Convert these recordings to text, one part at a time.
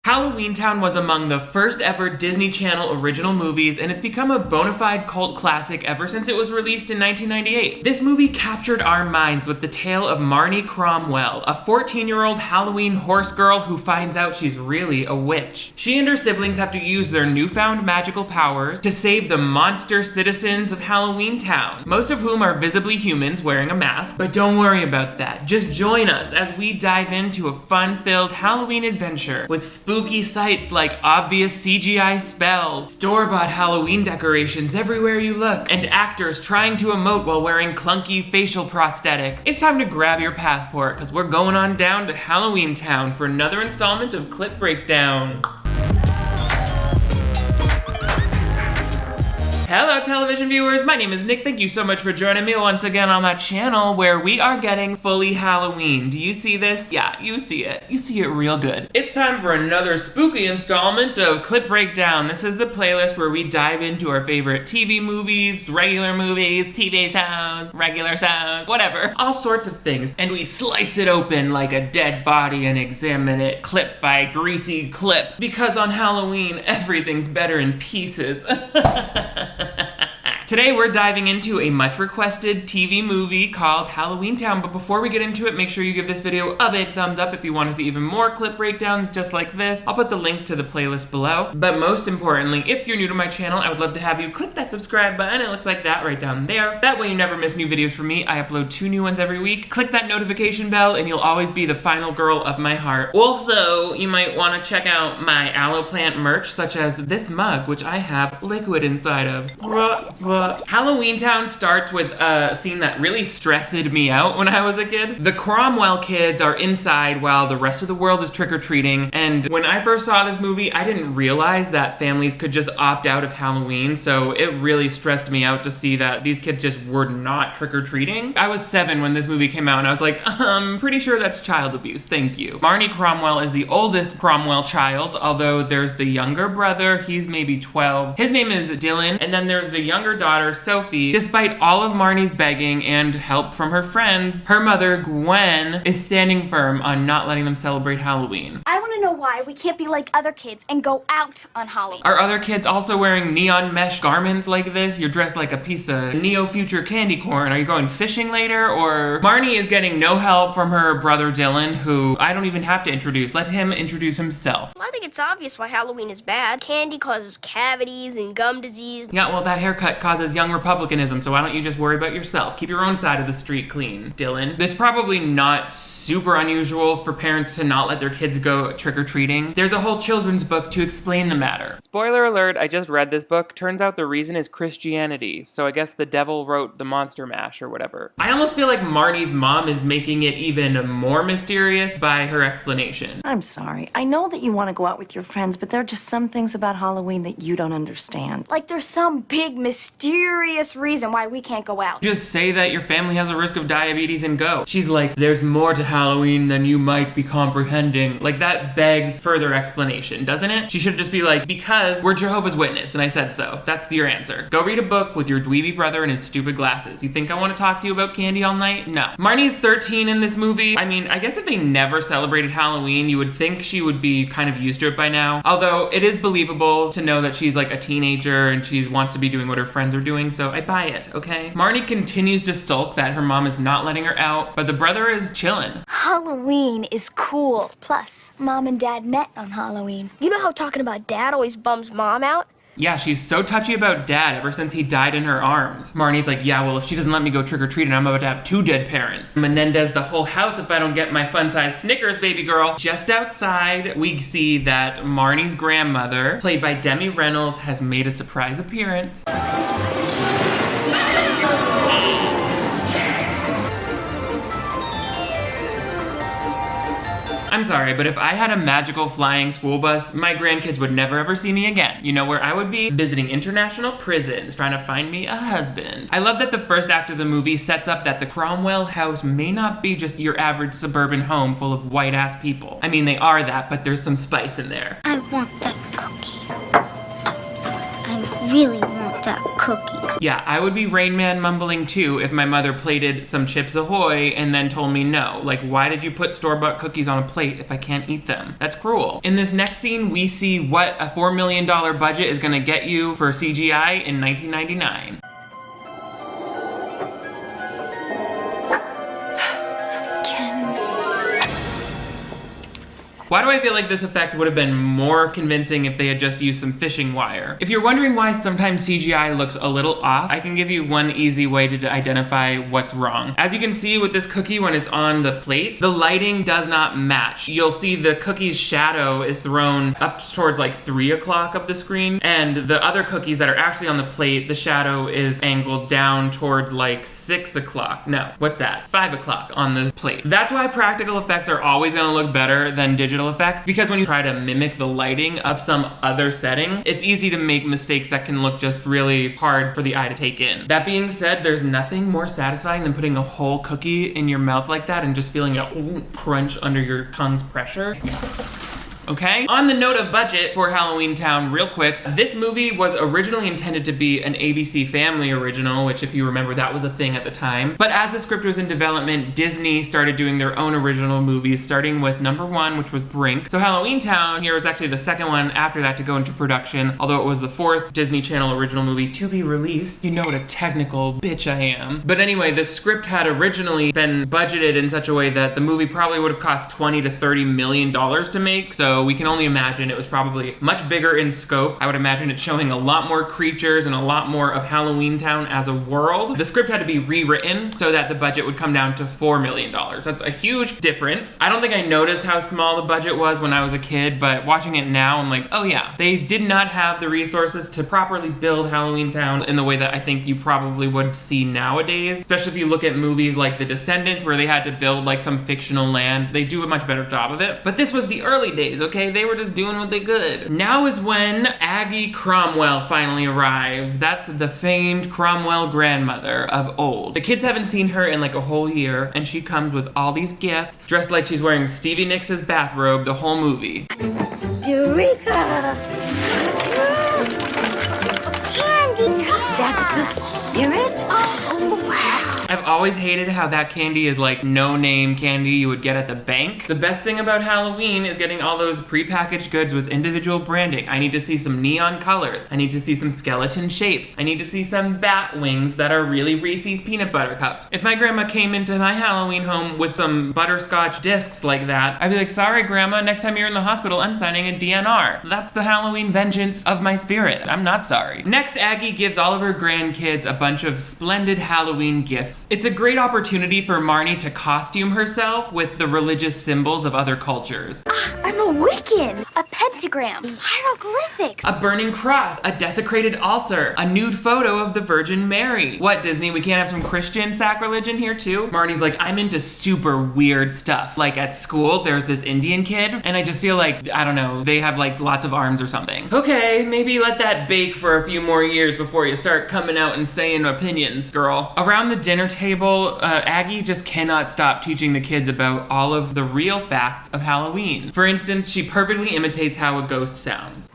HALLOWEENTOWN was among the first ever Disney Channel original movies, and it's become a bona fide cult classic ever since it was released in 1998. This movie captured our minds with the tale of Marnie Cromwell, a 14-year-old Halloween horse girl who finds out she's really a witch. She and her siblings have to use their newfound magical powers to save the monster citizens of HALLOWEENTOwn, most of whom are visibly humans wearing a mask. But don't worry about that. Just join us as we dive into a fun-filled Halloween adventure with spooky sights like obvious CGI spells, store-bought Halloween decorations everywhere you look, and actors trying to emote while wearing clunky facial prosthetics. It's time to grab your passport, because we're going on down to HALLOWEENTOwn for another installment of Clip Breakdown. Hello television viewers, my name is Nick. Thank you so much for joining me once again on my channel where we are getting fully Halloween. Do you see this? Yeah, you see it. You see it real good. It's time for another spooky installment of Clip Breakdown. This is the playlist where we dive into our favorite TV movies, regular movies, TV shows, regular shows, whatever. All sorts of things. And we slice it open like a dead body and examine it clip by greasy clip. Because on Halloween, everything's better in pieces. Today we're diving into a much requested TV movie called HALLOWEENTOwn, but before we get into it, make sure you give this video a big thumbs up if you want to see even more clip breakdowns just like this. I'll put the link to the playlist below. But most importantly, if you're new to my channel, I would love to have you click that subscribe button. It looks like that right down there. That way you never miss new videos from me. I upload 2 new ones every week. Click that notification bell and you'll always be the final girl of my heart. Also, you might want to check out my aloe plant merch, such as this mug, which I have liquid inside of. HALLOWEENTOwn starts with a scene that really stressed me out when I was a kid. The Cromwell kids are inside while the rest of the world is trick-or-treating, and when I first saw this movie, I didn't realize that families could just opt out of Halloween, so it really stressed me out to see that these kids just were not trick-or-treating. I was 7 when this movie came out, and I was like, I'm pretty sure that's child abuse, thank you. Marnie Cromwell is the oldest Cromwell child, although there's the younger brother, he's maybe 12. His name is Dylan, and then there's the younger daughter, Sophie. Despite all of Marnie's begging and help from her friends, her mother, Gwen, is standing firm on not letting them celebrate Halloween. I want to know why we can't be like other kids and go out on Halloween. Are other kids also wearing neon mesh garments like this? You're dressed like a piece of neo-future candy corn. Are you going fishing later? Or Marnie is getting no help from her brother Dylan, who I don't even have to introduce. Let him introduce himself. I think it's obvious why Halloween is bad. Candy causes cavities and gum disease. Yeah, well, that haircut causes young republicanism, so why don't you just worry about yourself? Keep your own side of the street clean, Dylan. It's probably not super unusual for parents to not let their kids go trick-or-treating. There's a whole children's book to explain the matter. Spoiler alert, I just read this book. Turns out the reason is Christianity, so I guess the devil wrote the Monster Mash or whatever. I almost feel like Marnie's mom is making it even more mysterious by her explanation. I'm sorry. I know that you want to go out with your friends, but there are just some things about Halloween that you don't understand. Like there's some big mysterious reason why we can't go out. Just say that your family has a risk of diabetes and go. She's like, there's more to Halloween than you might be comprehending. Like, that begs further explanation, doesn't it? She should just be like, because we're Jehovah's Witness and I said so. That's your answer. Go read a book with your dweeby brother and his stupid glasses. You think I want to talk to you about candy all night? No. Marnie's 13 in this movie. I mean, I guess if they never celebrated Halloween, you would think she would be kind of used to it by now. Although it is believable to know that she's like a teenager and she wants to be doing what her friends are doing, so I buy it, okay? Marnie continues to sulk that her mom is not letting her out, but the brother is chilling. Halloween is cool. Plus, Mom and Dad met on Halloween. You know how talking about Dad always bums Mom out? Yeah, she's so touchy about Dad ever since he died in her arms. Marnie's like, yeah, well, if she doesn't let me go trick-or-treating, I'm about to have 2 dead parents. Menendez the whole house if I don't get my fun-sized Snickers, baby girl. Just outside, we see that Marnie's grandmother, played by Demi Reynolds, has made a surprise appearance. I'm sorry, but if I had a magical flying school bus, my grandkids would never ever see me again. You know where I would be? Visiting international prisons, trying to find me a husband. I love that the first act of the movie sets up that the Cromwell house may not be just your average suburban home full of white-ass people. I mean, they are that, but there's some spice in there. I want that cookie. I really want that cookie. Yeah, I would be Rain Man mumbling too if my mother plated some Chips Ahoy and then told me no. Like, why did you put store-bought cookies on a plate if I can't eat them? That's cruel. In this next scene, we see what a $4 million budget is gonna get you for CGI in 1999. Why do I feel like this effect would have been more convincing if they had just used some fishing wire? If you're wondering why sometimes CGI looks a little off, I can give you one easy way to identify what's wrong. As you can see with this cookie when it's on the plate, the lighting does not match. You'll see the cookie's shadow is thrown up towards like 3 o'clock of the screen, and the other cookies that are actually on the plate, the shadow is angled down towards like 6 o'clock. No, what's that? 5 o'clock on the plate. That's why practical effects are always gonna look better than digital effects, because when you try to mimic the lighting of some other setting, it's easy to make mistakes that can look just really hard for the eye to take in. That being said, there's nothing more satisfying than putting a whole cookie in your mouth like that and just feeling a crunch under your tongue's pressure. Okay? On the note of budget for HALLOWEENTOWN, real quick, this movie was originally intended to be an ABC Family original, which if you remember, that was a thing at the time. But as the script was in development, Disney started doing their own original movies, starting with number 1, which was Brink. So HALLOWEENTOWN here was actually the second one after that to go into production, although it was the 4th Disney Channel original movie to be released. You know what a technical bitch I am. But anyway, the script had originally been budgeted in such a way that the movie probably would have cost $20 to $30 million to make, so we can only imagine it was probably much bigger in scope. I would imagine it showing a lot more creatures and a lot more of HALLOWEENTOWN as a world. The script had to be rewritten so that the budget would come down to $4 million. That's a huge difference. I don't think I noticed how small the budget was when I was a kid, but watching it now, I'm like, oh yeah, they did not have the resources to properly build HALLOWEENTOWN in the way that I think you probably would see nowadays, especially if you look at movies like The Descendants, where they had to build like some fictional land. They do a much better job of it. But this was the early days, okay? They were just doing what they could. Now is when Aggie Cromwell finally arrives. That's the famed Cromwell grandmother of old. The kids haven't seen her in like a whole year, and she comes with all these gifts, dressed like she's wearing Stevie Nicks' bathrobe the whole movie. Eureka! Candy! That's the spirit? Oh, wow. I've always hated how that candy is like no-name candy you would get at the bank. The best thing about Halloween is getting all those prepackaged goods with individual branding. I need to see some neon colors. I need to see some skeleton shapes. I need to see some bat wings that are really Reese's peanut butter cups. If my grandma came into my Halloween home with some butterscotch discs like that, I'd be like, sorry grandma, next time you're in the hospital, I'm signing a DNR. That's the Halloween vengeance of my spirit. I'm not sorry. Next, Aggie gives all of her grandkids a bunch of splendid Halloween gifts. It's a great opportunity for Marnie to costume herself with the religious symbols of other cultures. I'm a Wiccan! A pentagram! Hieroglyphics! A burning cross, a desecrated altar, a nude photo of the Virgin Mary. What, Disney, we can't have some Christian sacrilege in here too? Marnie's like, I'm into super weird stuff. Like at school, there's this Indian kid, and I just feel like, I don't know, they have like lots of arms or something. Okay, maybe let that bake for a few more years before you start coming out and saying opinions, girl. Around the dinner table, Aggie just cannot stop teaching the kids about all of the real facts of Halloween. For instance, she perfectly imitates how a ghost sounds.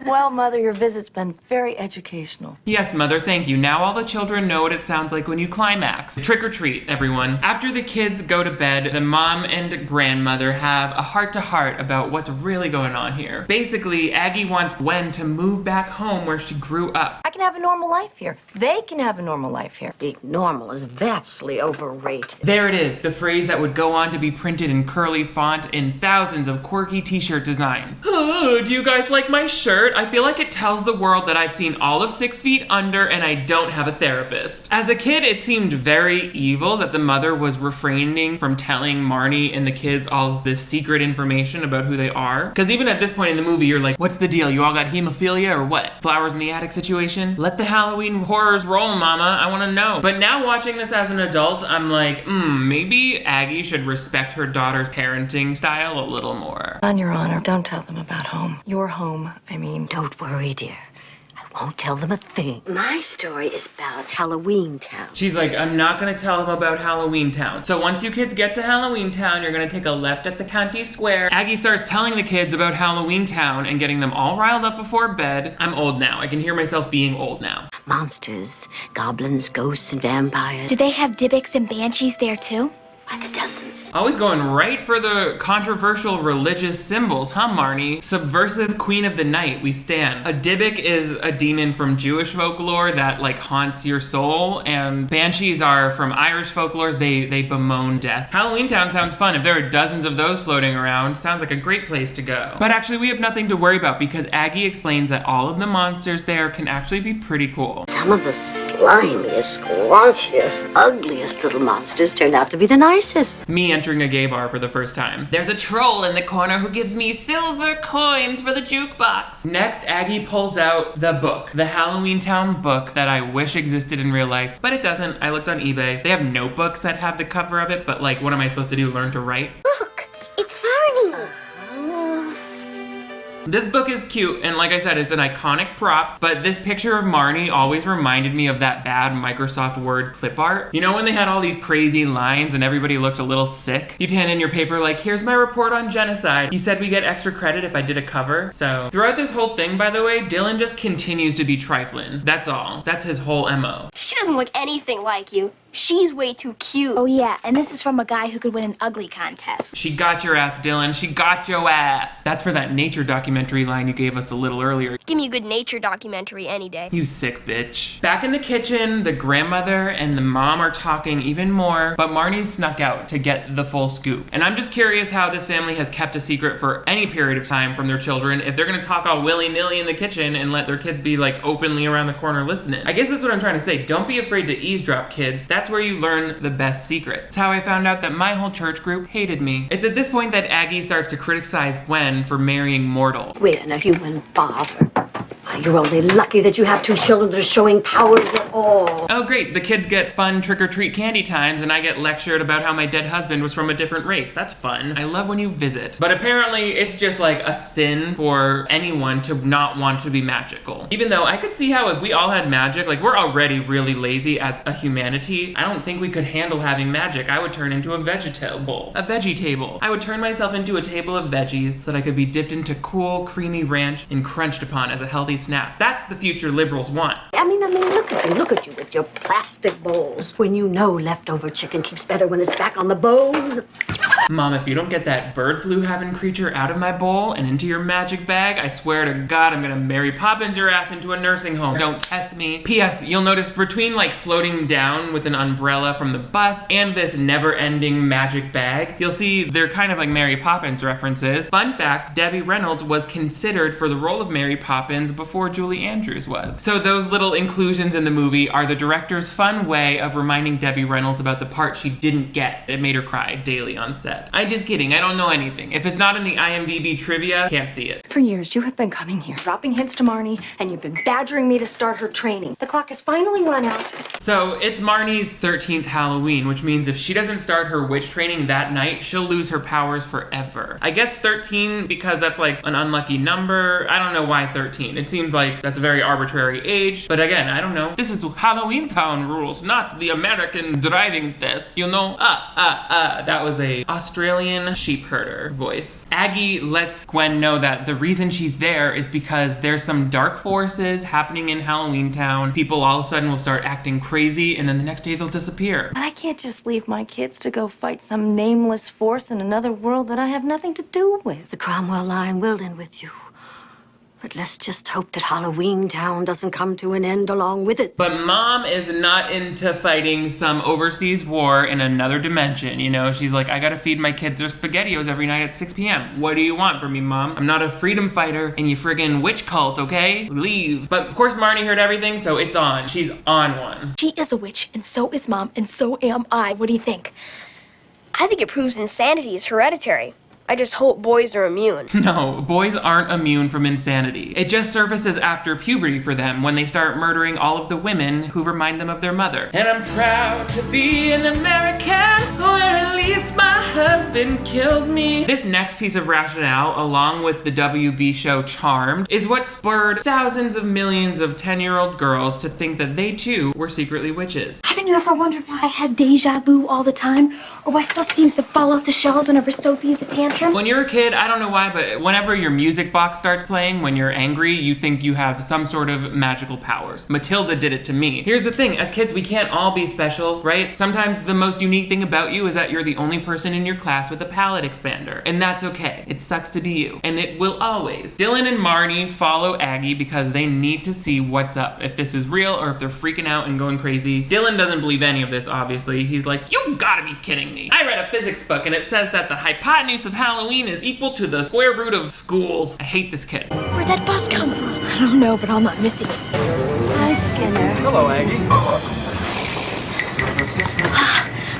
Well, Mother, your visit's been very educational. Yes, Mother, thank you. Now all the children know what it sounds like when you climax. Trick or treat, everyone. After the kids go to bed, the mom and grandmother have a heart-to-heart about what's really going on here. Basically, Aggie wants Gwen to move back home where she grew up. I can have a normal life here. They can have a normal life here. Being normal is vastly overrated. There it is, the phrase that would go on to be printed in curly font in thousands of quirky t-shirt designs. Oh, do you guys like my shirt? I feel like it tells the world that I've seen all of 6 Feet Under and I don't have a therapist. As a kid, it seemed very evil that the mother was refraining from telling Marnie and the kids all of this secret information about who they are. Because even at this point in the movie, you're like, what's the deal? You all got hemophilia or what? Flowers in the attic situation? Let the Halloween horrors roll, mama. I want to know. But now watching this as an adult, I'm like, maybe Aggie should respect her daughter's parenting style a little more. On your honor, don't tell them about home. Your home, I mean. Don't worry, dear. I Won't tell them a thing. My story is about HALLOWEENTOWN. She's like, I'm not gonna tell them about HALLOWEENTOWN. So once you kids get to HALLOWEENTOwn, you're gonna take a left at the county square. Aggie starts telling the kids about HALLOWEENTOwn and getting them all riled up before bed. I'm old now. I can hear myself being old now. Monsters, goblins, ghosts, and vampires. Do they have Dybbuk's and banshees there too? By the dozens. Always going right for the controversial religious symbols, huh, Marnie? Subversive queen of the night, we stand. A Dybbuk is a demon from Jewish folklore that like haunts your soul, and banshees are from Irish folklores. They bemoan death. HALLOWEENTOwn sounds fun. If there are dozens of those floating around, sounds like a great place to go. But actually, we have nothing to worry about because Aggie explains that all of the monsters there can actually be pretty cool. Some of the slimiest, squanchiest, ugliest little monsters turned out to be the nicest. Me entering a gay bar for the first time. There's a troll in the corner who gives me silver coins for the jukebox. Next, Aggie pulls out the book, the HALLOWEENTOwn book that I wish existed in real life, but it doesn't. I looked on eBay. They have notebooks that have the cover of it, but like, what am I supposed to do? Learn to write? Look, it's Marnie. This book is cute, and like I said, it's an iconic prop, but this picture of Marnie always reminded me of that bad Microsoft Word clip art. You know when they had all these crazy lines and everybody looked a little sick? You'd hand in your paper like, here's my report on genocide. You said we get extra credit if I did a cover. So throughout this whole thing, by the way, Dylan just continues to be trifling. That's all. That's his whole MO. She doesn't look anything like you. She's way too cute. Oh yeah, and this is from a guy who could win an ugly contest. She got your ass, Dylan. She got your ass. That's for that nature documentary line you gave us a little earlier. Give me a good nature documentary any day. You sick bitch. Back in the kitchen, the grandmother and the mom are talking even more, but Marnie snuck out to get the full scoop. And I'm just curious how this family has kept a secret for any period of time from their children if they're gonna talk all willy-nilly in the kitchen and let their kids be like openly around the corner listening. I guess that's what I'm trying to say. Don't be afraid to eavesdrop, kids. That's where you learn the best secrets. It's how I found out that my whole church group hated me. It's at this point that Aggie starts to criticize Gwen for marrying Mortal. When a human father. You're only lucky that you have two children that are showing powers at all. Oh great, the kids get fun trick-or-treat candy times and I get lectured about how my dead husband was from a different race. That's fun. I love when you visit. But apparently it's just like a sin for anyone to not want to be magical. Even though I could see how if we all had magic, like we're already really lazy as a humanity, I don't think we could handle having magic. I would turn into a vegetable. A veggie table. I would turn myself into a table of veggies so that I could be dipped into cool, creamy ranch and crunched upon as a healthy snack. That's the future liberals want. I mean, look at you with your plastic bowls. When you know leftover chicken keeps better when it's back on the bone. Mom, if you don't get that bird flu having creature out of my bowl and into your magic bag, I swear to God, I'm gonna Mary Poppins your ass into a nursing home. Don't test me. P.S. You'll notice between like floating down with an umbrella from the bus and this never-ending magic bag, you'll see they're kind of like Mary Poppins references. Fun fact, Debbie Reynolds was considered for the role of Mary Poppins before Julie Andrews was. So those little inclusions in the movie are the director's fun way of reminding Debbie Reynolds about the part she didn't get that made her cry daily on set. I'm just kidding, I don't know anything. If it's not in the IMDb trivia, can't see it. For years, you have been coming here, dropping hints to Marnie, and you've been badgering me to start her training. The clock has finally run out. So it's Marnie's 13th Halloween, which means if she doesn't start her witch training that night, she'll lose her powers forever. I guess 13 because that's like an unlucky number. I don't know why 13. It seems like that's a very arbitrary age, but again, I don't know. This is HALLOWEENTOwn rules, not the American driving test, you know? That was a Australian sheep herder voice. Aggie lets Gwen know that the reason she's there is because there's some dark forces happening in HALLOWEENTOwn. People all of a sudden will start acting crazy and then the next day they'll disappear. But I can't just leave my kids to go fight some nameless force in another world that I have nothing to do with. The Cromwell line will end with you. But let's just hope that HALLOWEENTOwn doesn't come to an end along with it. But Mom is not into fighting some overseas war in another dimension, you know? She's like, I gotta feed my kids their SpaghettiOs every night at 6 p.m. What do you want from me, Mom? I'm not a freedom fighter in your friggin' witch cult, okay? Leave. But of course Marnie heard everything, so it's on. She's on one. She is a witch, and so is Mom, and so am I. What do you think? I think it proves insanity is hereditary. I just hope boys are immune. No, boys aren't immune from insanity. It just surfaces after puberty for them when they start murdering all of the women who remind them of their mother. And I'm proud to be an American, where at least my husband kills me. This next piece of rationale, along with the WB show Charmed, is what spurred thousands of millions of 10-year-old girls to think that they too were secretly witches. Haven't you ever wondered why I have deja vu all the time? Or why stuff seems to fall off the shelves whenever Sophie's a tantrum? When you're a kid, I don't know why, but whenever your music box starts playing when you're angry, you think you have some sort of magical powers. Matilda did it to me. Here's the thing, as kids, we can't all be special, right? Sometimes the most unique thing about you is that you're the only person in your class with a palate expander. And that's okay. It sucks to be you. And it will always. Dylan and Marnie follow Aggie because they need to see what's up, if this is real or if they're freaking out and going crazy. Dylan doesn't believe any of this, obviously. He's like, you've gotta be kidding me. I read a physics book and it says that the hypotenuse of Halloween is equal to the square root of schools. I hate this kid. Where'd that bus come from? I don't know, but I'm not missing it. Hi, Skinner. Hello, Aggie.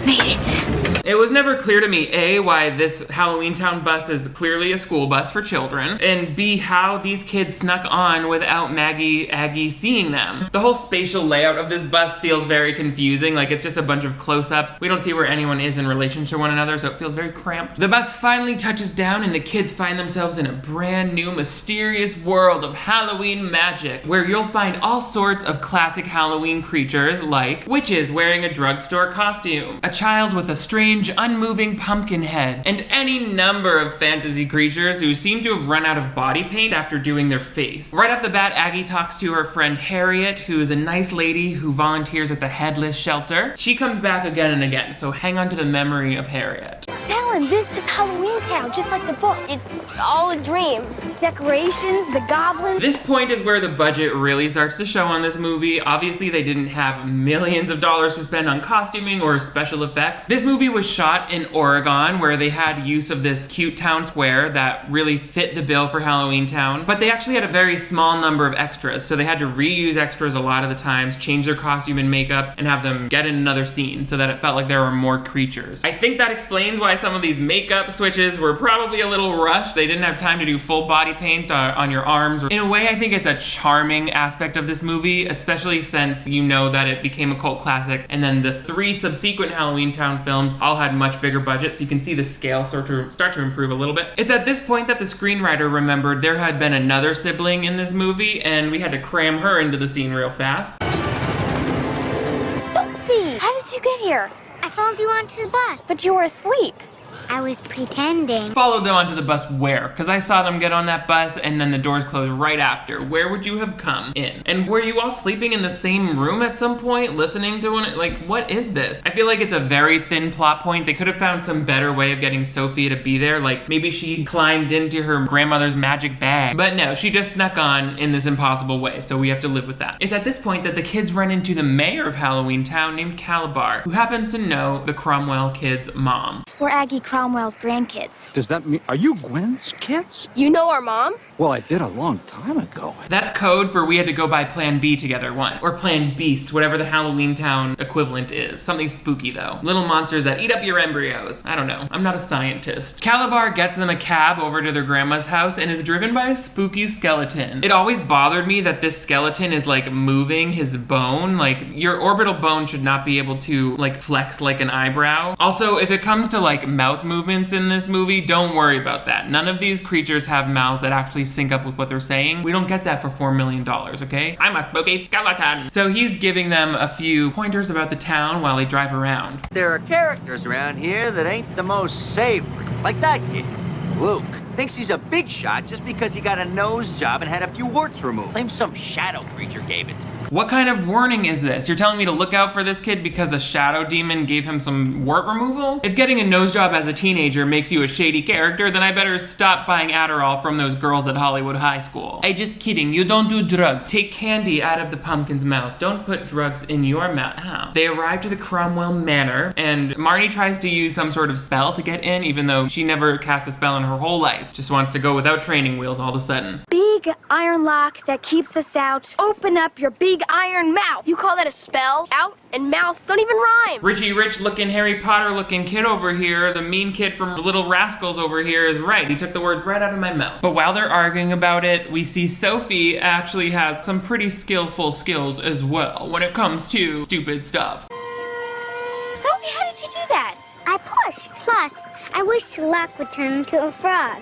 Made it. It was never clear to me, A, why this Halloweentown bus is clearly a school bus for children, and B, how these kids snuck on without Aggie seeing them. The whole spatial layout of this bus feels very confusing, like it's just a bunch of close-ups. We don't see where anyone is in relation to one another, so it feels very cramped. The bus finally touches down and the kids find themselves in a brand new mysterious world of Halloween magic, where you'll find all sorts of classic Halloween creatures like witches wearing a drugstore costume, a child with a strange, unmoving pumpkin head, and any number of fantasy creatures who seem to have run out of body paint after doing their face. Right off the bat, Aggie talks to her friend Harriet, who is a nice lady who volunteers at the Headless Shelter. She comes back again and again, so hang on to the memory of Harriet. Dylan, this is Halloweentown, just like the book. It's all a dream. Decorations, the goblins. This point is where the budget really starts to show on this movie. Obviously, they didn't have millions of dollars to spend on costuming or special effects. This movie was shot in Oregon, where they had use of this cute town square that really fit the bill for Halloweentown, but they actually had a very small number of extras, so they had to reuse extras a lot of the times, change their costume and makeup, and have them get in another scene so that it felt like there were more creatures. I think that explains why some of these makeup switches were probably a little rushed. They didn't have time to do full body paint on your arms. In a way, I think it's a charming aspect of this movie, especially since you know that it became a cult classic, and then the 3 subsequent Halloweentown films all had much bigger budgets, so you can see the scale start to improve a little bit. It's at this point that the screenwriter remembered there had been another sibling in this movie, and we had to cram her into the scene real fast. Sophie, how did you get here? I followed you onto the bus. But you were asleep. I was pretending. Followed them onto the bus where? Because I saw them get on that bus and then the doors closed right after. Where would you have come in? And were you all sleeping in the same room at some point, listening to one? Like, what is this? I feel like it's a very thin plot point. They could have found some better way of getting Sophie to be there. Like, maybe she climbed into her grandmother's magic bag. But no, she just snuck on in this impossible way, so we have to live with that. It's at this point that the kids run into the mayor of Halloweentown named Calabar, who happens to know the Cromwell kids' mom. We're Aggie Cromwell's grandkids. Does that mean, are you Gwen's kids? You know our mom? Well, I did a long time ago. That's code for we had to go buy Plan B together once. Or Plan Beast, whatever the Halloweentown equivalent is. Something spooky though. Little monsters that eat up your embryos. I don't know. I'm not a scientist. Calabar gets them a cab over to their grandma's house and is driven by a spooky skeleton. It always bothered me that this skeleton is like moving his bone. Like, your orbital bone should not be able to like flex like an eyebrow. Also, if it comes to like mouth movements in this movie, don't worry about that. None of these creatures have mouths that actually sync up with what they're saying. We don't get that for $4 million, okay? I'm a spooky skeleton. So he's giving them a few pointers about the town while they drive around. There are characters around here that ain't the most savory. Like that kid, Luke. Thinks he's a big shot just because he got a nose job and had a few warts removed. Claims some shadow creature gave it to him. What kind of warning is this? You're telling me to look out for this kid because a shadow demon gave him some wart removal? If getting a nose job as a teenager makes you a shady character, then I better stop buying Adderall from those girls at Hollywood High School. Hey, just kidding, you don't do drugs. Take candy out of the pumpkin's mouth. Don't put drugs in your mouth. Ow. They arrive to the Cromwell Manor, and Marnie tries to use some sort of spell to get in, even though she never cast a spell in her whole life. Just wants to go without training wheels all of a sudden. Big big iron lock that keeps us out. Open up your big iron mouth. You call that a spell? Out and mouth don't even rhyme. Richie Rich looking Harry Potter looking kid over here, the mean kid from Little Rascals over here is right. He took the words right out of my mouth. But while they're arguing about it, we see Sophie actually has some pretty skillful skills as well when it comes to stupid stuff. Sophie, how did you do that? I pushed. Plus, I wish the lock would turn into a frog.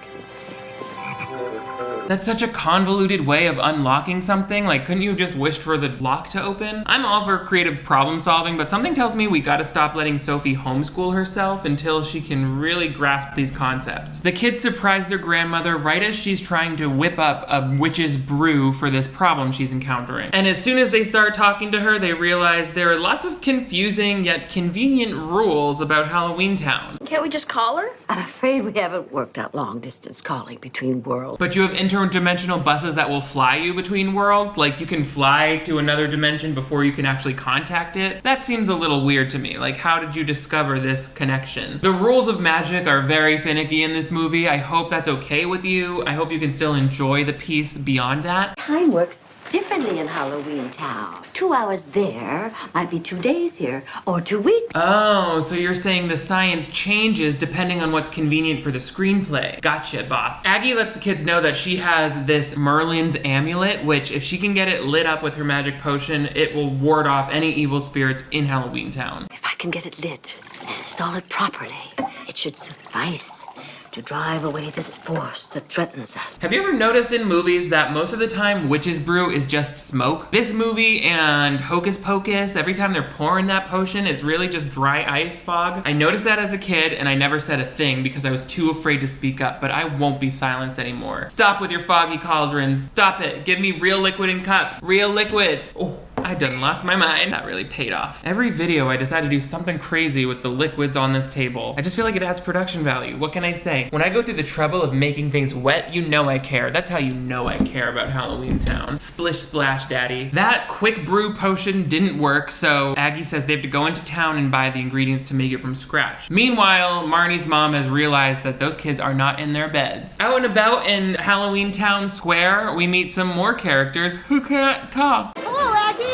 That's such a convoluted way of unlocking something. Like, couldn't you have just wished for the lock to open? I'm all for creative problem solving, but something tells me we gotta stop letting Sophie homeschool herself until she can really grasp these concepts. The kids surprise their grandmother right as she's trying to whip up a witch's brew for this problem she's encountering. And as soon as they start talking to her, they realize there are lots of confusing yet convenient rules about HALLOWEENTOwn. Can't we just call her? I'm afraid we haven't worked out long-distance calling between worlds. But you have interdimensional buses that will fly you between worlds? Like, you can fly to another dimension before you can actually contact it? That seems a little weird to me. Like, how did you discover this connection? The rules of magic are very finicky in this movie. I hope that's okay with you. I hope you can still enjoy the piece beyond that. Time works differently in HALLOWEENTOwn. 2 hours there might be 2 days here, or 2 weeks. Oh, so you're saying the science changes depending on what's convenient for the screenplay. Gotcha, boss. Aggie lets the kids know that she has this Merlin's amulet, which if she can get it lit up with her magic potion, it will ward off any evil spirits in HALLOWEENTOwn. If I can get it lit and install it properly, it should suffice to drive away this force that threatens us. Have you ever noticed in movies that most of the time witch's brew is just smoke? This movie and Hocus Pocus, every time they're pouring that potion, it's really just dry ice fog. I noticed that as a kid and I never said a thing because I was too afraid to speak up, but I won't be silenced anymore. Stop with your foggy cauldrons. Stop it. Give me real liquid in cups. Real liquid. Oh. I done lost my mind. That really paid off. Every video I decide to do something crazy with the liquids on this table. I just feel like it adds production value. What can I say? When I go through the trouble of making things wet, you know I care. That's how you know I care about HALLOWEENTOwn. Splish splash, daddy. That quick brew potion didn't work, so Aggie says they have to go into town and buy the ingredients to make it from scratch. Meanwhile, Marnie's mom has realized that those kids are not in their beds. Out and about in HALLOWEENTOwn Square, we meet some more characters who can't talk. Hello, Aggie.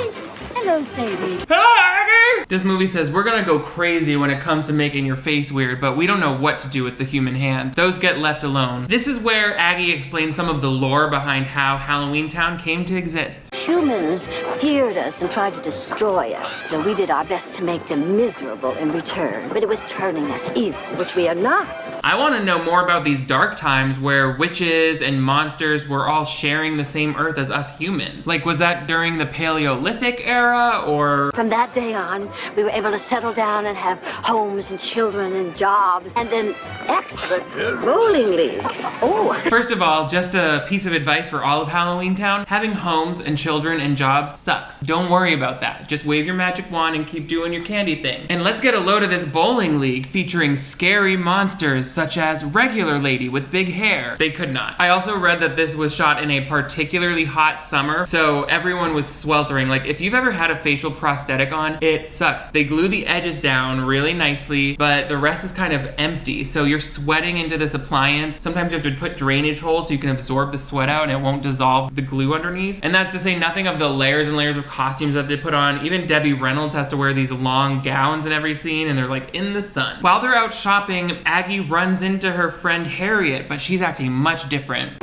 Hello, Sadie. Hello, Aggie! This movie says we're gonna go crazy when it comes to making your face weird, but we don't know what to do with the human hand. Those get left alone. This is where Aggie explains some of the lore behind how HALLOWEENTOwn came to exist. Humans feared us and tried to destroy us, so we did our best to make them miserable in return. But it was turning us evil, which we are not. I want to know more about these dark times where witches and monsters were all sharing the same earth as us humans. Like, was that during the Paleolithic era, or? From that day on, we were able to settle down and have homes and children and jobs and an excellent bowling league. Oh. First of all, just a piece of advice for all of HALLOWEENTOwn. Having homes and children and jobs sucks. Don't worry about that. Just wave your magic wand and keep doing your candy thing. And let's get a load of this bowling league featuring scary monsters such as Regular Lady with big hair. They could not. I also read that this was shot in a particularly hot summer, so everyone was sweltering. Like, if you've ever had a facial prosthetic on, it sucks. They glue the edges down really nicely, but the rest is kind of empty, so you're sweating into this appliance. Sometimes you have to put drainage holes so you can absorb the sweat out and it won't dissolve the glue underneath. And that's to say nothing of the layers and layers of costumes that they put on. Even Debbie Reynolds has to wear these long gowns in every scene, and they're like in the sun. While they're out shopping, Aggie runs into her friend Harriet, but she's acting much different.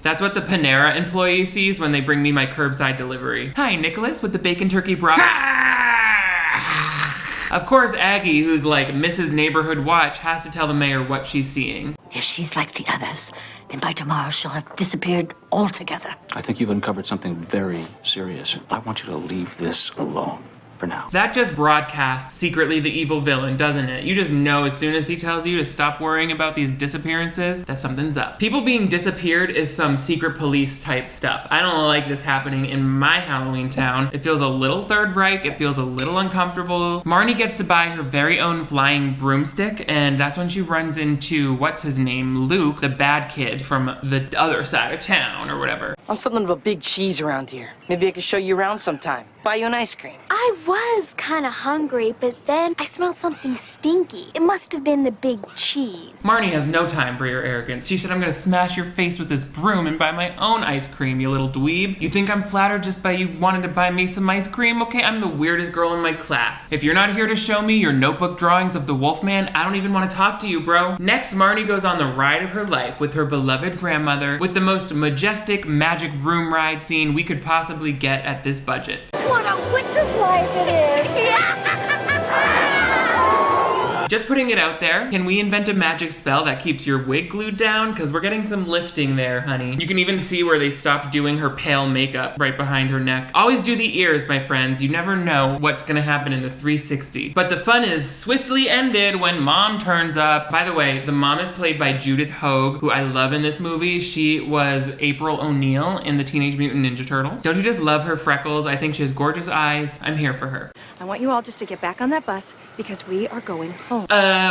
That's what the Panera employee sees when they bring me my curbside delivery. Hi, Nicholas with the bacon turkey broth. Of course, Aggie, who's like Mrs. Neighborhood Watch, has to tell the mayor what she's seeing. If she's like the others, then by tomorrow she'll have disappeared altogether. I think you've uncovered something very serious. I want you to leave this alone for now. That just broadcasts secretly the evil villain, doesn't it? You just know as soon as he tells you to stop worrying about these disappearances that something's up. People being disappeared is some secret police type stuff. I don't like this happening in my HALLOWEENTOwn. It feels a little Third Reich. It feels a little uncomfortable. Marnie gets to buy her very own flying broomstick, and that's when she runs into, what's his name, Luke, the bad kid from the other side of town or whatever. I'm something of a big cheese around here. Maybe I could show you around sometime. buy you an ice cream. I was kind of hungry, but then I smelled something stinky. It must have been the big cheese. Marnie has no time for your arrogance. She said, I'm gonna smash your face with this broom and buy my own ice cream, you little dweeb. You think I'm flattered just by you wanting to buy me some ice cream? Okay, I'm the weirdest girl in my class. If you're not here to show me your notebook drawings of the Wolfman, I don't even want to talk to you, bro. Next, Marnie goes on the ride of her life with her beloved grandmother with the most majestic magic room ride scene we could possibly get at this budget. What a witch's life it is! Just putting it out there, can we invent a magic spell that keeps your wig glued down? Because we're getting some lifting there, honey. You can even see where they stopped doing her pale makeup right behind her neck. Always do the ears, my friends. You never know what's gonna happen in the 360. But the fun is swiftly ended when Mom turns up. By the way, the mom is played by Judith Hoag, who I love in this movie. She was April O'Neil in the Teenage Mutant Ninja Turtles. Don't you just love her freckles? I think she has gorgeous eyes. I'm here for her. I want you all just to get back on that bus because we are going home.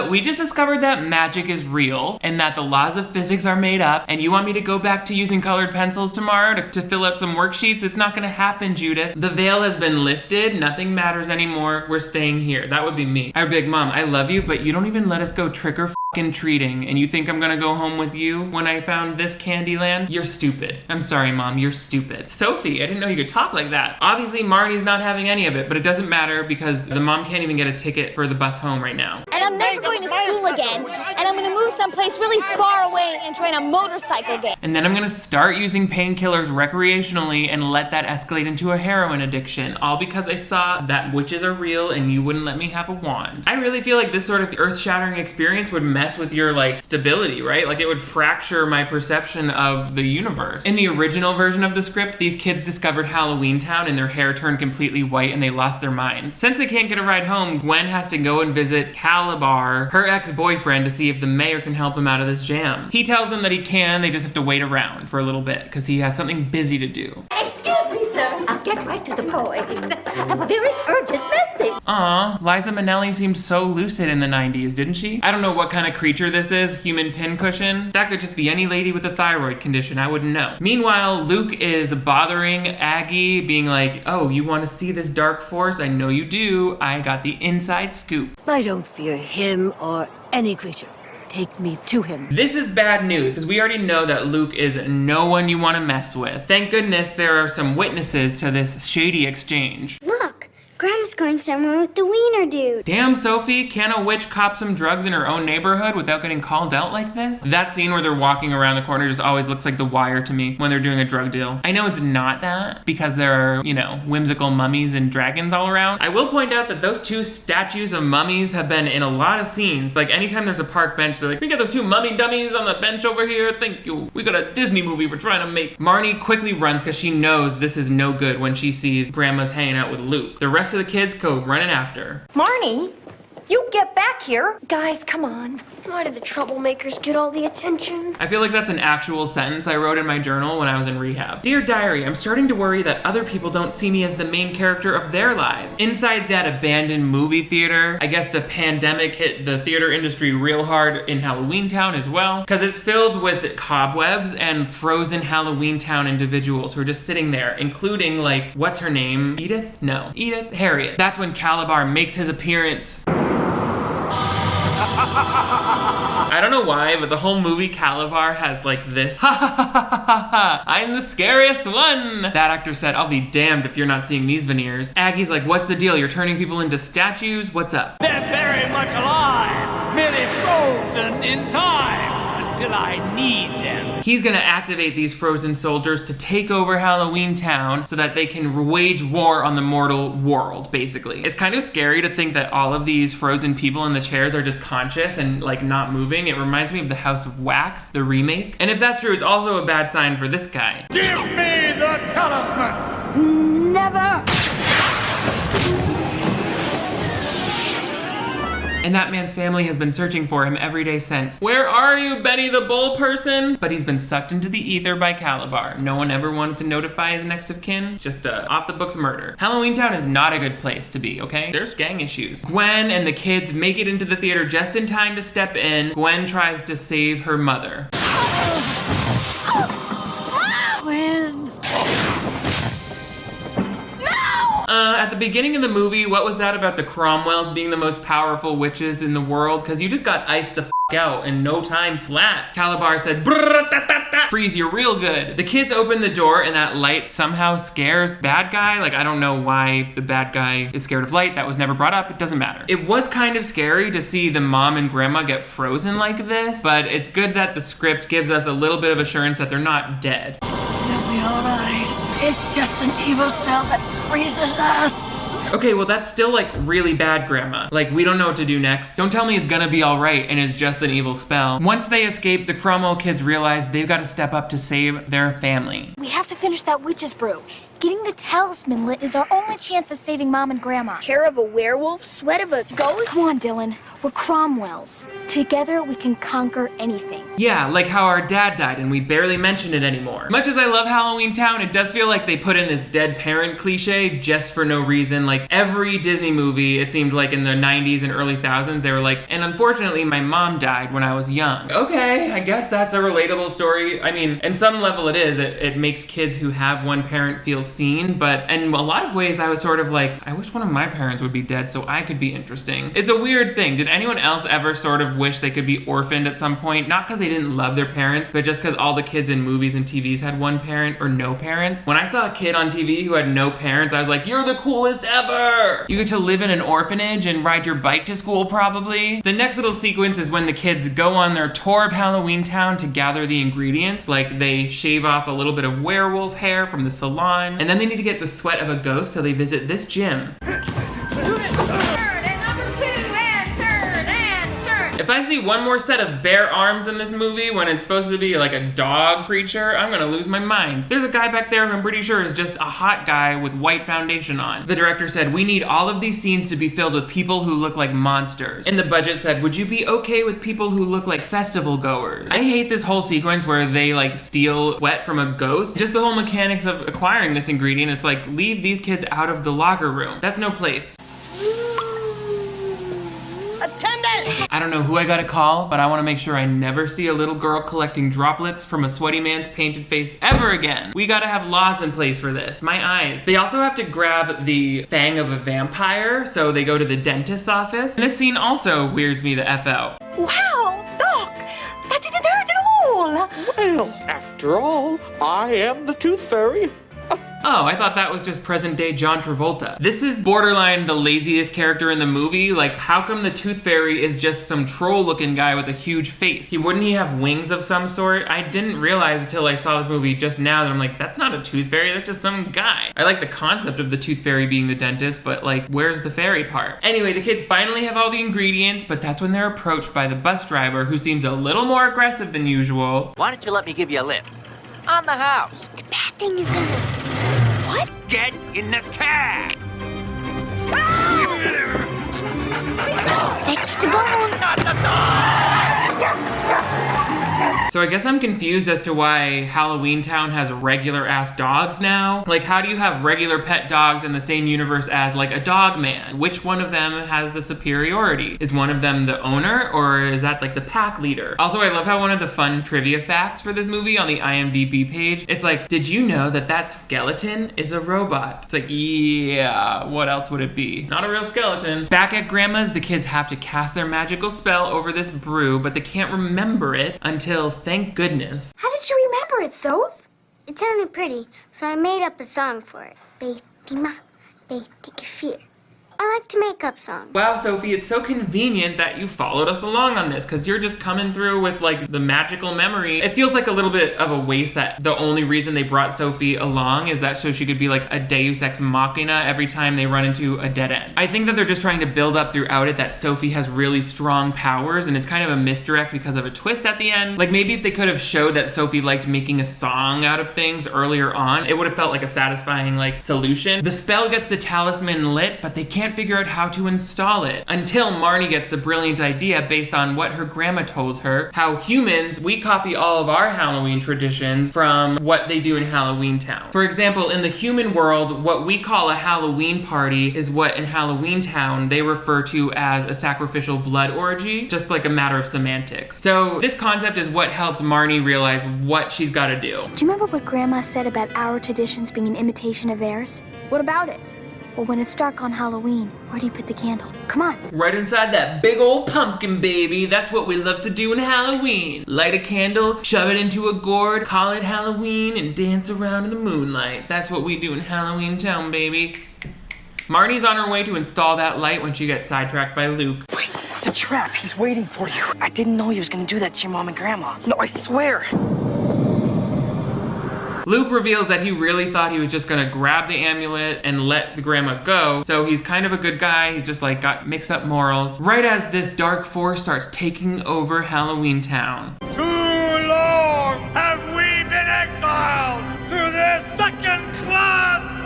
We just discovered that magic is real and that the laws of physics are made up, and you want me to go back to using colored pencils tomorrow to fill out some worksheets? It's not gonna happen, Judith. The veil has been lifted. Nothing matters anymore. We're staying here. That would be me. Our big mom, I love you, but you don't even let us go trick-or-f***ing-treating, and you think I'm gonna go home with you when I found this Candyland? You're stupid. I'm sorry, Mom. You're stupid. Sophie, I didn't know you could talk like that. Obviously, Marnie's not having any of it, but it doesn't matter because the mom can't even get a ticket for the bus home right now. And I'm never going to school again, and I'm going to move someplace really far away and join a motorcycle gang. And then I'm gonna start using painkillers recreationally and let that escalate into a heroin addiction, all because I saw that witches are real and you wouldn't let me have a wand. I really feel like this sort of earth-shattering experience would mess with your like stability, right? Like it would fracture my perception of the universe. In the original version of the script, these kids discovered Halloweentown and their hair turned completely white and they lost their minds. Since they can't get a ride home, Gwen has to go and visit Calabar, her ex-boyfriend, to see if the mayor can help him out of this jam. He tells them that he can, they just have to wait around for a little bit because he has something busy to do. Excuse me, sir. I'll get right to the point. I have a very urgent message. Aw, Liza Minnelli seemed so lucid in the 90s, didn't she? I don't know what kind of creature this is, human pincushion. That could just be any lady with a thyroid condition, I wouldn't know. Meanwhile, Luke is bothering Aggie, being like, oh, you want to see this dark force? I know you do. I got the inside scoop. I don't fear him or any creature. Take me to him. This is bad news, because we already know that Luke is no one you want to mess with. Thank goodness there are some witnesses to this shady exchange. Look, Grandma's going somewhere with the wiener dude. Damn, Sophie, can a witch cop some drugs in her own neighborhood without getting called out like this? That scene where they're walking around the corner just always looks like The Wire to me when they're doing a drug deal. I know it's not that because there are, you know, whimsical mummies and dragons all around. I will point out that those two statues of mummies have been in a lot of scenes. Like anytime there's a park bench, they're like, we got those two mummy dummies on the bench over here. Thank you. We got a Disney movie we're trying to make. Marnie quickly runs because she knows this is no good when she sees Grandma's hanging out with Luke. The rest of the kids go running after. Marnie, you get back here. Guys, come on. Why did the troublemakers get all the attention? I feel like that's an actual sentence I wrote in my journal when I was in rehab. Dear Diary, I'm starting to worry that other people don't see me as the main character of their lives. Inside that abandoned movie theater, I guess the pandemic hit the theater industry real hard in Halloweentown as well, because it's filled with cobwebs and frozen Halloweentown individuals who are just sitting there, including like, what's her name? Edith? No. Edith? Harriet. That's when Calabar makes his appearance. I don't know why, but the whole movie Calabar has like this, ha ha ha ha ha ha, I'm the scariest one. That actor said, I'll be damned if you're not seeing these veneers. Aggie's like, what's the deal? You're turning people into statues? What's up? They're very much alive, merely frozen in time until I need them. He's gonna activate these frozen soldiers to take over Halloweentown so that they can wage war on the mortal world, basically. It's kind of scary to think that all of these frozen people in the chairs are just conscious and like not moving. It reminds me of the House of Wax, the remake. And if that's true, it's also a bad sign for this guy. Give me the talisman! Never! And that man's family has been searching for him every day since. Where are you, Benny the Bull person? But he's been sucked into the ether by Calabar. No one ever wanted to notify his next of kin. Just off the books murder. Halloweentown is not a good place to be, okay? There's gang issues. Gwen and the kids make it into the theater just in time to step in. Gwen tries to save her mother. Gwen. the beginning of the movie, what was that about the Cromwells being the most powerful witches in the world? Because you just got iced the out in no time flat. Calabar said, freeze you real good. The kids open the door and that light somehow scares bad guy. Like, I don't know why the bad guy is scared of light. That was never brought up. It doesn't matter. It was kind of scary to see the mom and grandma get frozen like this, but it's good that the script gives us a little bit of assurance that they're not dead. You'll be all right. It's just an evil spell that freezes us. Okay, well that's still like really bad, Grandma. Like, we don't know what to do next. Don't tell me it's gonna be all right and it's just an evil spell. Once they escape, the Cromwell kids realize they've got to step up to save their family. We have to finish that witch's brew. Getting the talisman lit is our only chance of saving Mom and Grandma. Hair of a werewolf, sweat of a ghost? Come on, Dylan. We're Cromwells. Together, we can conquer anything. Yeah, like how our dad died and we barely mention it anymore. Much as I love Halloweentown, it does feel like they put in this dead parent cliche just for no reason. Like every Disney movie, it seemed like in the 90s and early thousands, they were like, and unfortunately my mom died when I was young. Okay, I guess that's a relatable story. I mean, in some level it is. It makes kids who have one parent feel seen, but in a lot of ways I was sort of like, I wish one of my parents would be dead so I could be interesting. It's a weird thing. Did anyone else ever sort of wish they could be orphaned at some point? Not because they didn't love their parents, but just because all the kids in movies and TVs had one parent or no parents. When I saw a kid on TV who had no parents, I was like, you're the coolest ever! You get to live in an orphanage and ride your bike to school probably. The next little sequence is when the kids go on their tour of Halloweentown to gather the ingredients. Like they shave off a little bit of werewolf hair from the salon, and then they need to get the sweat of a ghost, so they visit this gym. If I see one more set of bare arms in this movie when it's supposed to be like a dog creature, I'm gonna lose my mind. There's a guy back there who I'm pretty sure is just a hot guy with white foundation on. The director said, we need all of these scenes to be filled with people who look like monsters. And the budget said, would you be okay with people who look like festival goers? I hate this whole sequence where they like steal sweat from a ghost. Just the whole mechanics of acquiring this ingredient, it's like, leave these kids out of the locker room. That's no place. I don't know who I gotta call, but I wanna make sure I never see a little girl collecting droplets from a sweaty man's painted face ever again. We gotta have laws in place for this. My eyes. They also have to grab the fang of a vampire, so they go to the dentist's office. And this scene also weirds me the F out. Wow, Doc, that didn't hurt at all. Well, after all, I am the Tooth Fairy. Oh, I thought that was just present day John Travolta. This is borderline the laziest character in the movie. Like, how come the Tooth Fairy is just some troll looking guy with a huge face? Wouldn't he have wings of some sort? I didn't realize until I saw this movie just now that I'm like, that's not a Tooth Fairy, that's just some guy. I like the concept of the Tooth Fairy being the dentist, but like, where's the fairy part? Anyway, the kids finally have all the ingredients, but that's when they're approached by the bus driver who seems a little more aggressive than usual. Why don't you let me give you a lift? On the house. That thing is in the... What? Get in the cab! Fetch the bone. Not the dog! So I guess I'm confused as to why Halloweentown has regular ass dogs now. Like, how do you have regular pet dogs in the same universe as like a dog man? Which one of them has the superiority? Is one of them the owner, or is that like the pack leader? Also, I love how one of the fun trivia facts for this movie on the IMDb page, it's like, did you know that that skeleton is a robot? It's like, yeah, what else would it be? Not a real skeleton. Back at Grandma's, the kids have to cast their magical spell over this brew, but they can't remember it until, thank goodness. How did you remember it, Soph? It sounded pretty, so I made up a song for it. Beitima, Beitikafir. I like to make up songs. Wow, Sophie, it's so convenient that you followed us along on this, because you're just coming through with like the magical memory. It feels like a little bit of a waste that the only reason they brought Sophie along is that so she could be like a deus ex machina every time they run into a dead end. I think that they're just trying to build up throughout it that Sophie has really strong powers, and it's kind of a misdirect because of a twist at the end. Like, maybe if they could have showed that Sophie liked making a song out of things earlier on, it would have felt like a satisfying like solution. The spell gets the talisman lit, but they can't figure out how to install it until Marnie gets the brilliant idea based on what her grandma told her, how humans, we copy all of our Halloween traditions from what they do in Halloweentown. For example, in the human world, what we call a Halloween party is what in Halloweentown they refer to as a sacrificial blood orgy, just like a matter of semantics. So this concept is what helps Marnie realize what she's got to do. Do you remember what Grandma said about our traditions being an imitation of theirs? What about it? Well, when it's dark on Halloween, where do you put the candle? Come on. Right inside that big old pumpkin, baby. That's what we love to do in Halloween. Light a candle, shove it into a gourd, call it Halloween, and dance around in the moonlight. That's what we do in Halloweentown, baby. Marnie's on her way to install that light when she gets sidetracked by Luke. Wait, it's a trap. He's waiting for you. I didn't know he was gonna do that to your mom and grandma. No, I swear. Luke reveals that he really thought he was just gonna grab the amulet and let the grandma go, so he's kind of a good guy. He's just like got mixed up morals. Right as this dark force starts taking over Halloweentown. Too long have we been exiled to this second-class world!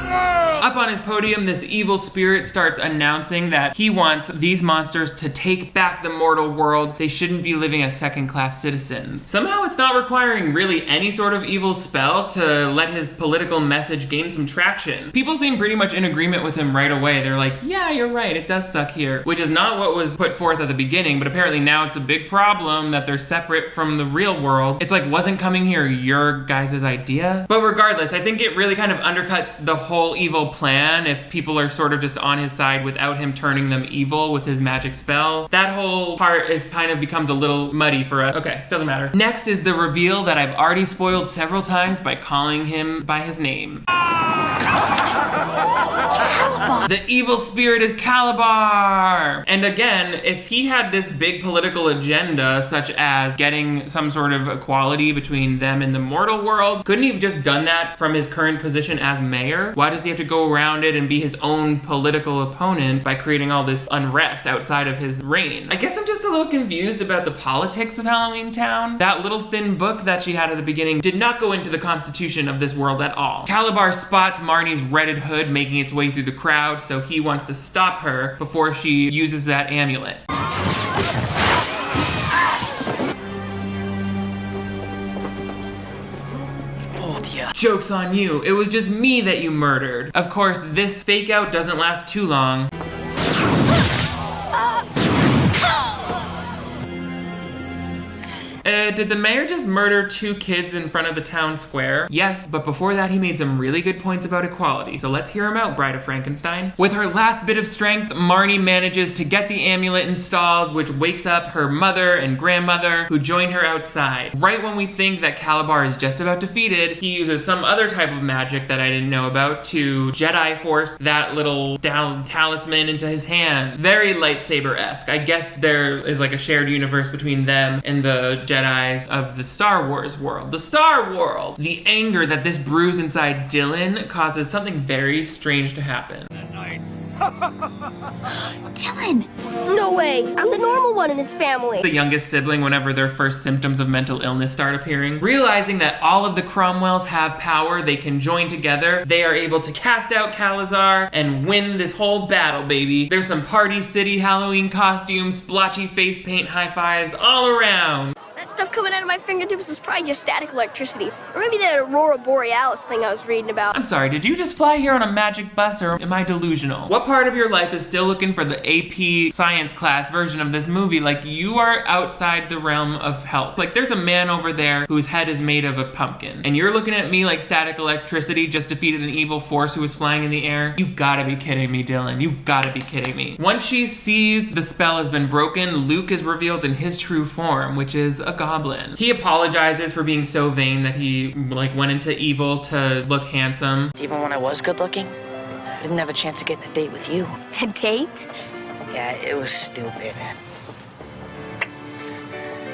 Up on his podium, this evil spirit starts announcing that he wants these monsters to take back the mortal world. They shouldn't be living as second-class citizens. Somehow it's not requiring really any sort of evil spell to let his political message gain some traction. People seem pretty much in agreement with him right away. They're like, yeah, you're right, it does suck here. Which is not what was put forth at the beginning, but apparently now it's a big problem that they're separate from the real world. It's like, wasn't coming here your guys' idea? But regardless, I think it really kind of undercuts the whole evil plan if people are sort of just on his side without him turning them evil with his magic spell. That whole part is kind of becomes a little muddy for us. Okay, doesn't matter. Next is the reveal that I've already spoiled several times by calling him by his name. The evil spirit is Calabar! And again, if he had this big political agenda, such as getting some sort of equality between them and the mortal world, couldn't he have just done that from his current position as mayor? Why does he have to go around it and be his own political opponent by creating all this unrest outside of his reign? I guess I'm just a little confused about the politics of Halloweentown. That little thin book that she had at the beginning did not go into the constitution of this world at all. Calabar spots Marnie's redded hood making its way through the crowd, so he wants to stop her before she uses that amulet. Joke's on you. It was just me that you murdered. Of course, this fake out doesn't last too long. Did the mayor just murder 2 kids in front of the town square? Yes, but before that he made some really good points about equality. So let's hear him out, Bride of Frankenstein. With her last bit of strength, Marnie manages to get the amulet installed, which wakes up her mother and grandmother, who join her outside. Right when we think that Calabar is just about defeated, he uses some other type of magic that I didn't know about to Jedi force that little talisman into his hand. Very lightsaber-esque. I guess there is like a shared universe between them and the Jedi of the Star Wars world. The Star World! The anger that this brews inside Dylan causes something very strange to happen. Dylan! No way. I'm the normal one in this family. The youngest sibling whenever their first symptoms of mental illness start appearing. Realizing that all of the Cromwells have power, they can join together, they are able to cast out Calazar and win this whole battle, baby. There's some Party City Halloween costumes, splotchy face paint high fives all around. That stuff coming out of my fingertips is probably just static electricity. Or maybe that Aurora Borealis thing I was reading about. I'm sorry, did you just fly here on a magic bus or am I delusional? What part of your life is still looking for the AP science class version of this movie? Like, you are outside the realm of help. Like, there's a man over there whose head is made of a pumpkin. And you're looking at me like static electricity just defeated an evil force who was flying in the air? You gotta be kidding me, Dylan. You've gotta be kidding me. Once she sees the spell has been broken, Luke is revealed in his true form, which is a goblin. He apologizes for being so vain that he went into evil to look handsome. Even when I was good looking, I didn't have a chance of getting a date with you. A date? Yeah, it was stupid.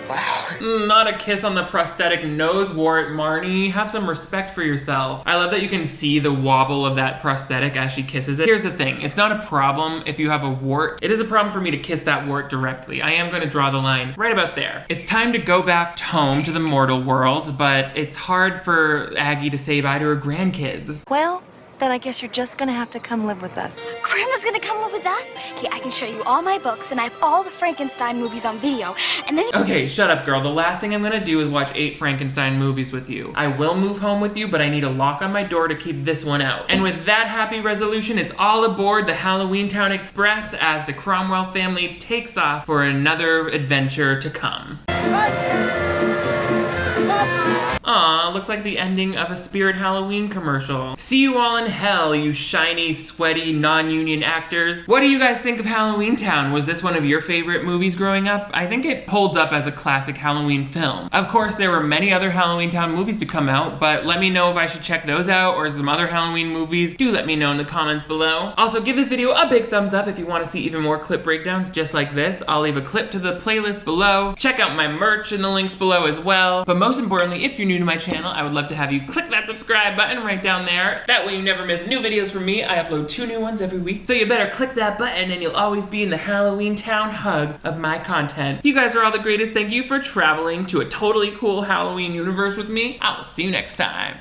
Wow. Not a kiss on the prosthetic nose wart, Marnie. Have some respect for yourself. I love that you can see the wobble of that prosthetic as she kisses it. Here's the thing, it's not a problem if you have a wart. It is a problem for me to kiss that wart directly. I am gonna draw the line right about there. It's time to go back home to the mortal world, but it's hard for Aggie to say bye to her grandkids. Well, then I guess you're just gonna have to come live with us. Grandma's gonna come live with us? Okay, I can show you all my books, and I have all the Frankenstein movies on video, and then... Okay, shut up, girl. The last thing I'm gonna do is watch 8 Frankenstein movies with you. I will move home with you, but I need a lock on my door to keep this one out. And with that happy resolution, it's all aboard the Halloweentown Express as the Cromwell family takes off for another adventure to come. Aw, looks like the ending of a Spirit Halloween commercial. See you all in hell, you shiny, sweaty, non-union actors. What do you guys think of HALLOWEENTOWN? Was this one of your favorite movies growing up? I think it holds up as a classic Halloween film. Of course, there were many other HALLOWEENTOWN movies to come out, but let me know if I should check those out or some other Halloween movies. Do let me know in the comments below. Also, give this video a big thumbs up if you want to see even more clip breakdowns just like this. I'll leave a clip to the playlist below. Check out my merch in the links below as well. But most importantly, if you're new to my channel, I would love to have you click that subscribe button right down there. That way you never miss new videos from me. I upload 2 new ones every week. So you better click that button and you'll always be in the HALLOWEENTOWN hug of my content. You guys are all the greatest. Thank you for traveling to a totally cool Halloween universe with me. I will see you next time.